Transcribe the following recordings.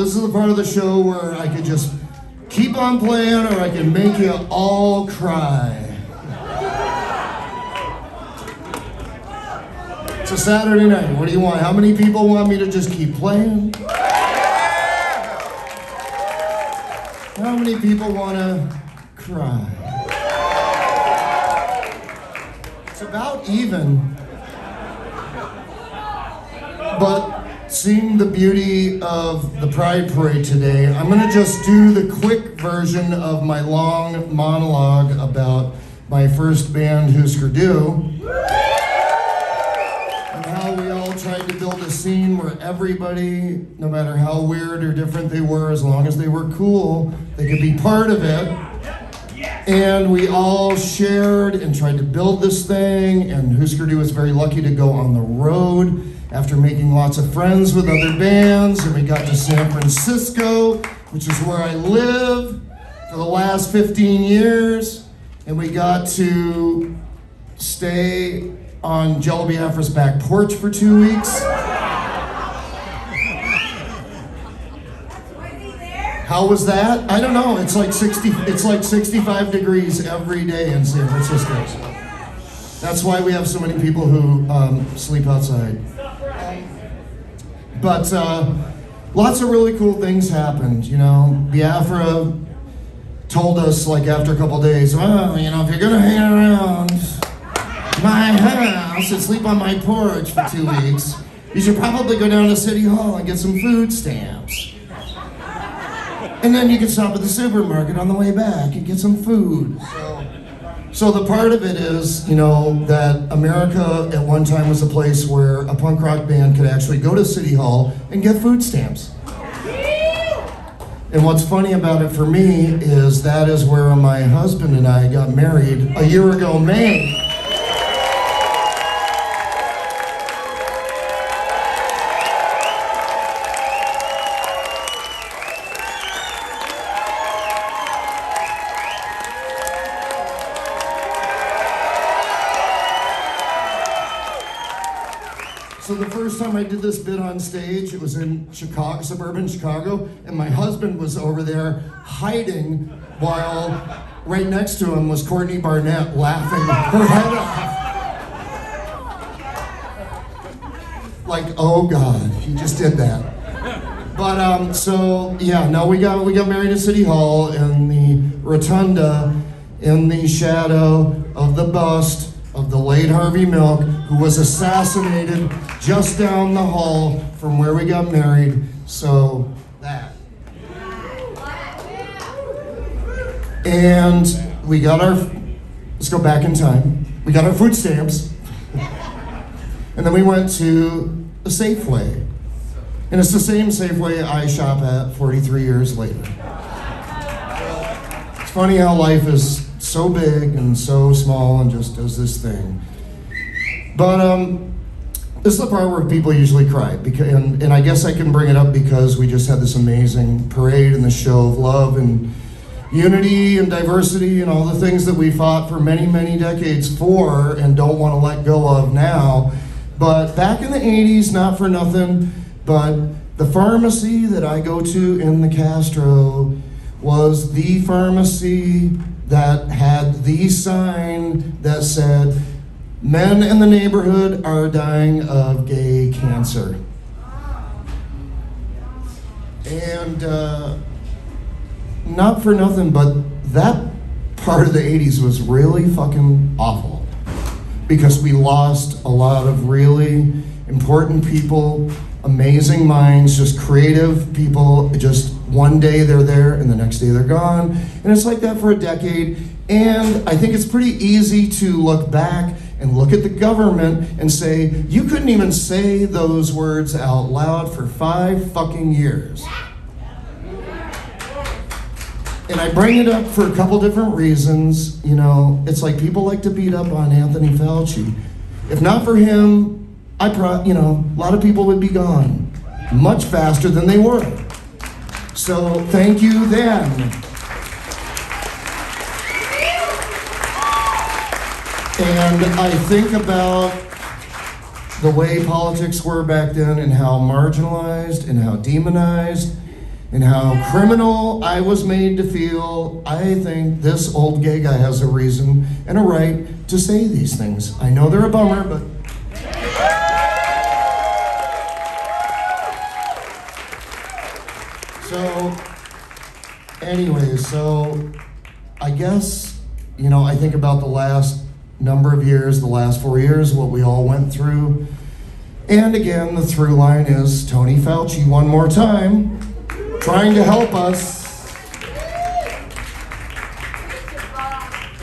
This is the part of the show where I could just keep on playing or I can make you all cry. It's a Saturday night. What do you want? How many people want me to just keep playing? How many people want to cry? It's about even. But seeing the beauty of the Pride Parade today, I'm going to just do the quick version of my long monologue about my first band, Hüsker Dü, and how we all tried to build a scene where everybody, no matter how weird or different they were, as long as they were cool, they could be part of it. And we all shared and tried to build this thing, and Hüsker Dü was very lucky to go on the road after making lots of friends with other bands, and we got to San Francisco, which is where I live for the last 15 years, and we got to stay on Jello Biafra's back porch for 2 weeks. How was that? I don't know. It's like 65 degrees every day in San Francisco. That's why we have so many people who sleep outside. But lots of really cool things happened, you know. Biafra told us, like, after a couple days, well, you know, if you're gonna hang around my house and sleep on my porch for 2 weeks, you should probably go down to City Hall and get some food stamps. And then you can stop at the supermarket on the way back and get some food. So the part of it is, you know, that America at one time was a place where a punk rock band could actually go to City Hall and get food stamps. And what's funny about it for me is that is where my husband and I got married a year ago, May. So the first time I did this bit on stage, it was in Chicago, suburban Chicago, and my husband was over there hiding while right next to him was Courtney Barnett laughing her head off. Like, oh God, he just did that. But so yeah, no, we got married at City Hall in the rotunda, in the shadow of the bust of the late Harvey Milk, who was assassinated just down the hall from where we got married. So that. And we got our, let's go back in time. We got our food stamps. And then we went to a Safeway. And it's the same Safeway I shop at 43 years later. It's funny how life is so big and so small and just does this thing. But this is the part where people usually cry, because, and I guess I can bring it up because we just had this amazing parade and the show of love and unity and diversity and all the things that we fought for many, many decades for and don't want to let go of now. But back in the 80s, not for nothing, but the pharmacy that I go to in the Castro was the pharmacy that had the sign that said, "Men in the neighborhood are dying of gay cancer." And not for nothing, but that part of the 80s was really fucking awful, because we lost a lot of really important people, amazing minds, just creative people. Just one day they're there and the next day they're gone. And it's like that for a decade. And I think it's pretty easy to look back and look at the government and say, you couldn't even say those words out loud for 5 fucking years. And I bring it up for a couple different reasons. You know, it's like people like to beat up on Anthony Fauci. If not for him, a lot of people would be gone much faster than they were. So thank you then. And I think about the way politics were back then and how marginalized and how demonized and how criminal I was made to feel, I think this old gay guy has a reason and a right to say these things. I know they're a bummer, but... So, anyways, so I guess, I think about the last number of years, the last 4 years, what we all went through. And again, the through line is Tony Fauci one more time, trying to help us.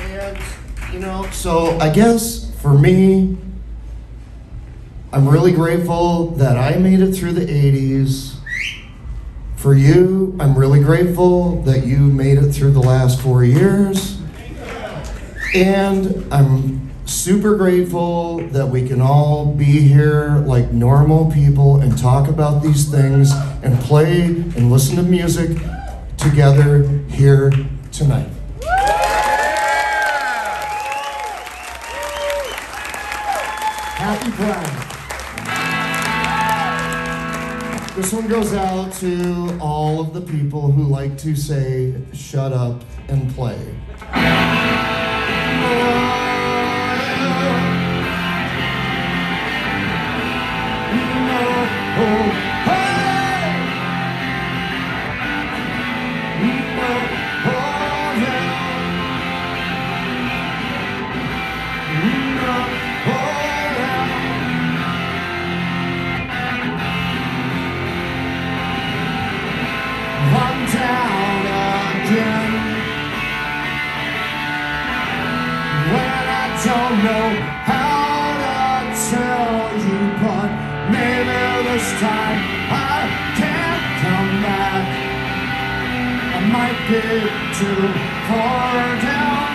And, so I guess for me, I'm really grateful that I made it through the 80s. For you, I'm really grateful that you made it through the last 4 years. And I'm super grateful that we can all be here like normal people and talk about these things and play and listen to music together here tonight. Happy Pride. This one goes out to all of the people who like to say, shut up and play. I'm down again when I don't know how to tell you, but maybe this time I can't come back. I might be too far down.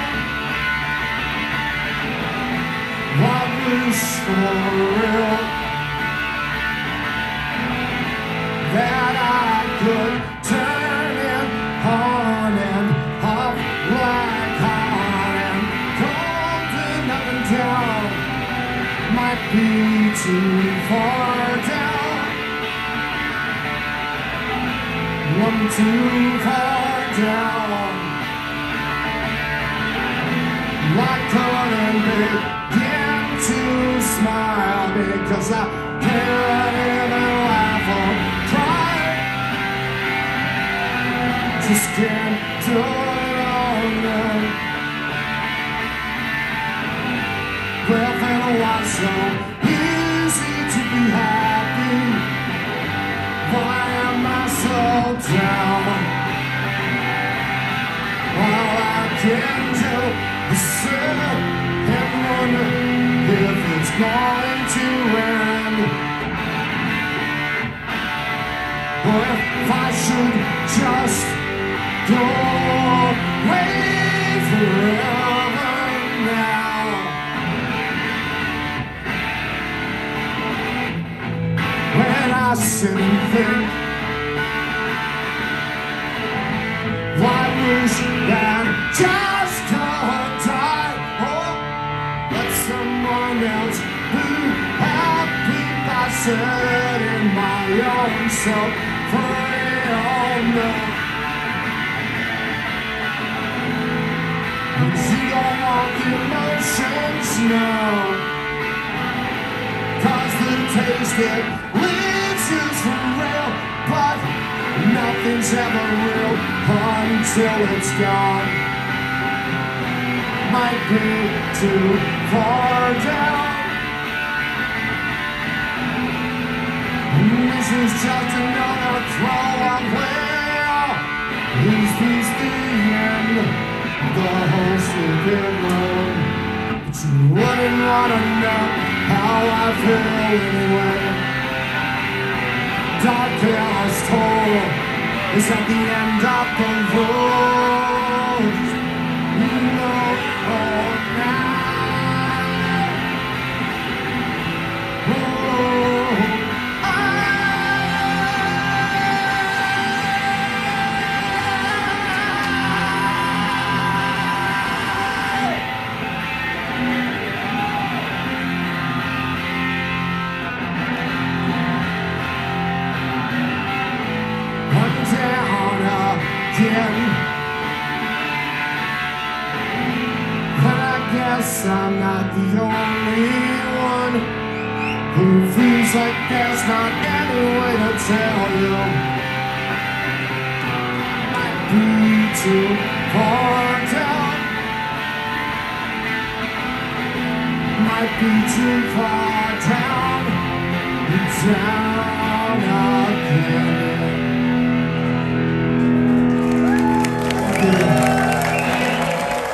Love is for real, that I could turn it on and off like hot and cold and up and down. Might be too far down. I'm too far down. I couldn't begin to smile because I can't even laugh or cry. Just can't do it all now. Well, then it was so easy to be happy. Why am I so down? All I can do is sit and wonder if it's going to end, or if I should just go away forever now. When I sit and think, I wish that just could die. Oh, let someone else be happy by setting my own self free. Oh no. But you don't want the emotions now, 'cause the taste it leaves is for real, but nothing's ever real until it's gone. Might be too far down. This is just another throwaway. Is this the end of the whole stupid road? But you wouldn't want to know how I feel anyway. Dark chaos total is at the end of the road. You know, all night. Oh, I'm down. again. And I guess I'm not the only one who feels like there's not any way to tell you. Might be too far down. Might be too far down. Down again.